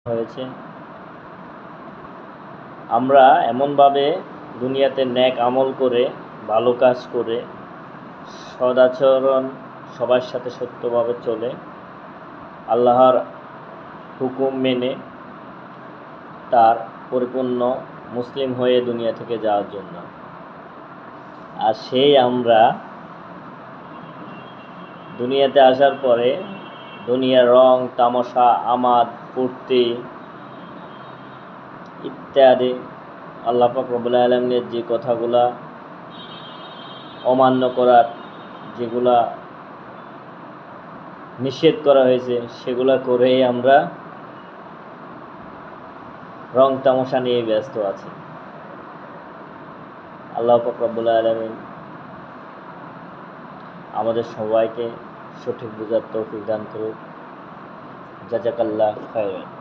হয়েছে। আমরা এমনভাবে দুনিয়াতে নেক আমল করে, ভালো কাজ করে, সদাচরণ সবার সাথে সত্যভাবে চলে, আল্লাহর হুকুম মেনে তার পরিপূর্ণ মুসলিম হয়ে দুনিয়া থেকে যাওয়ার জন্য। আর সেই আমরা দুনিয়াতে আসার পরে দুনিয়ার রং তামাশা, আমাদ, ফুর্তি ইত্যাদি আল্লাহ পাক রব্বুল আলামিনের যে কথাগুলা অমান্য করার, যেগুলা নিষেধ করা হয়েছে, সেগুলা করেই আমরা রং তামাশা নিয়ে ব্যস্ত আছি। আল্লাহ পাক রব্বুল আলামিন আমাদের সবাইকে সঠিক বুঝার তৌফিক দান করুক। জাযাকাল্লাহ খায়রান।